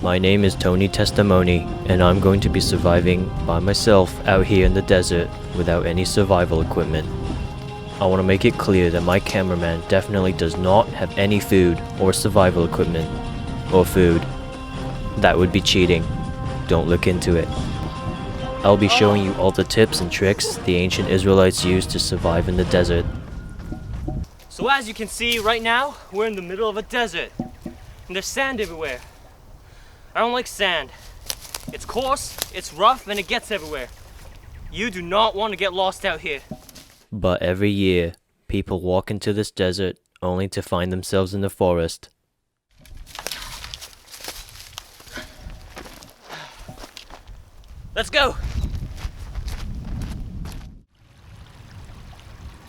My name is Tony Testimony, and I'm going to be surviving by myself out here in the desert without any survival equipment. I want to make it clear that my cameraman definitely does not have any food or survival equipment. Or food. That would be cheating. Don't look into it. I'll be showing you all the tips and tricks the ancient Israelites used to survive in the desert. So as you can see right now, we're in the middle of a desert. And there's sand everywhere. I don't like sand. It's coarse, it's rough, and it gets everywhere. You do not want to get lost out here. But every year, people walk into this desert only to find themselves in the forest. Let's go!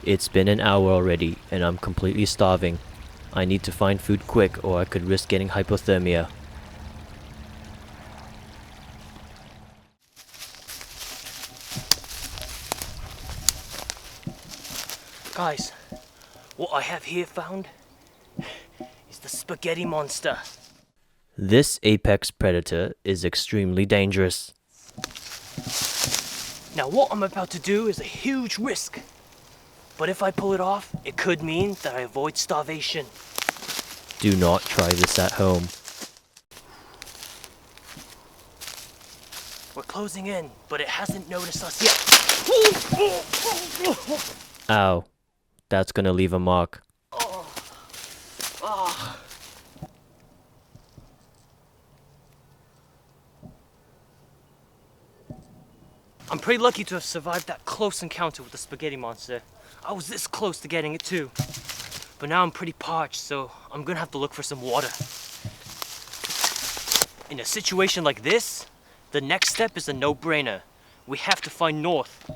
It's been an hour already, and I'm completely starving. I need to find food quick, or I could risk getting hypothermia. Guys, what I have here found is the spaghetti monster. This apex predator is extremely dangerous. Now what I'm about to do is a huge risk. But if I pull it off, it could mean that I avoid starvation. Do not try this at home. We're closing in, but it hasn't noticed us yet. Ow. That's gonna leave a mark. I'm pretty lucky to have survived that close encounter with the spaghetti monster. I was this close to getting it too. But now I'm pretty parched, so I'm gonna have to look for some water. In a situation like this, the next step is a no-brainer. We have to find north.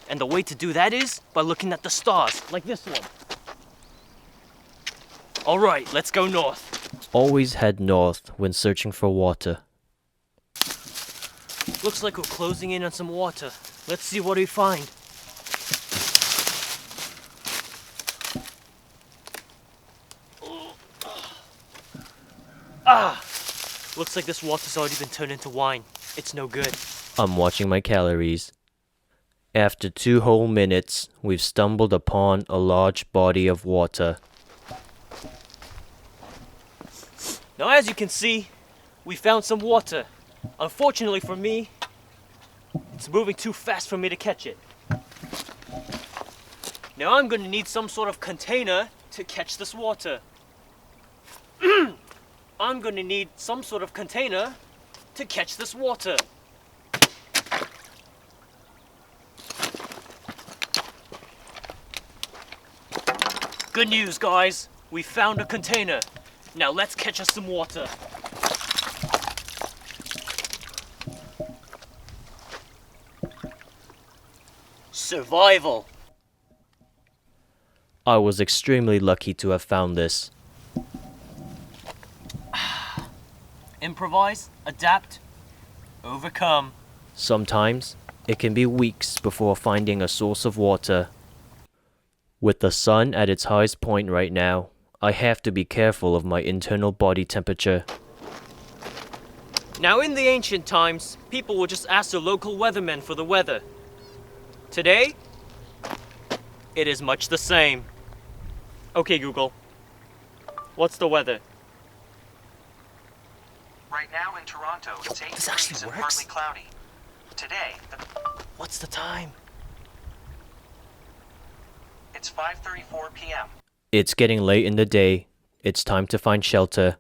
And the way to do that is by looking at the stars, like this one. Alright, let's go north. Always head north when searching for water. Looks like we're closing in on some water. Let's see what we find. Looks like this water's already been turned into wine. It's no good. I'm watching my calories. After 2 whole minutes, we've stumbled upon a large body of water. Now as you can see, we found some water. Unfortunately for me, it's moving too fast for me to catch it. Now I'm gonna need some sort of container to catch this water. I'm gonna need some sort of container to catch this water. Good news, guys. We found a container. Now let's catch us some water. Survival. I was extremely lucky to have found this. Improvise, adapt, overcome. Sometimes, it can be weeks before finding a source of water. With the sun at its highest point right now, I have to be careful of my internal body temperature. Now in the ancient times, people would just ask their local weathermen for the weather. Today, it is much the same. Okay, Google, what's the weather? Right now in Toronto, it's 8 This actually degrees and works? partly cloudy. Today, What's the time? it's 5:34 p.m. It's getting late in the day. It's time to find shelter.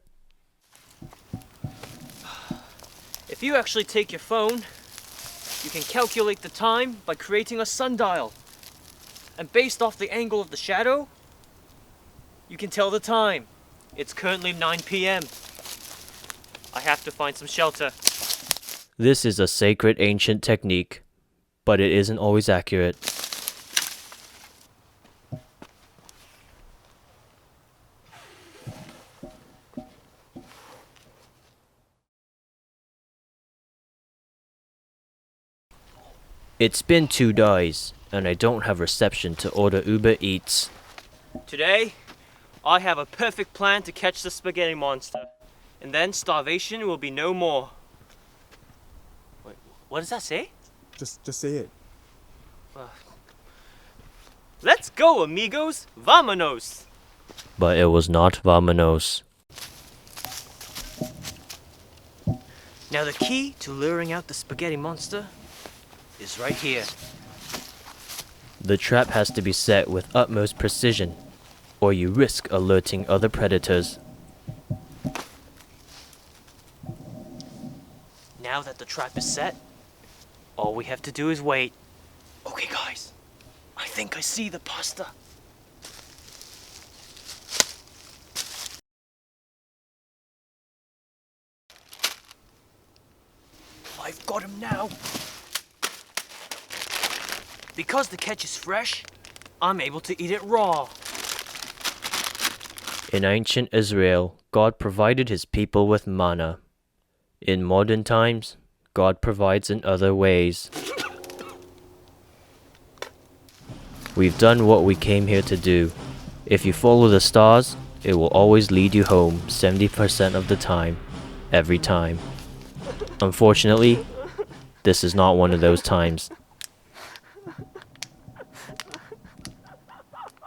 If you actually take your phone, you can calculate the time by creating a sundial. And based off the angle of the shadow, you can tell the time. It's currently 9 p.m. I have to find some shelter. This is a sacred ancient technique, but it isn't always accurate. It's been 2 days, and I don't have reception to order Uber Eats. Today, I have a perfect plan to catch the spaghetti monster. And then starvation will be no more. Wait, what does that say? Just say it. Let's go, amigos! Vamonos! But it was not Vamonos. Now the key to luring out the spaghetti monster is right here. The trap has to be set with utmost precision, or you risk alerting other predators. Now that the trap is set, all we have to do is wait. Okay, guys, I think I see the pasta. I've got him now. Because the catch is fresh, I'm able to eat it raw. In ancient Israel, God provided his people with manna. In modern times, God provides in other ways. We've done what we came here to do. If you follow the stars, it will always lead you home 70% of the time, every time. Unfortunately, this is not one of those times.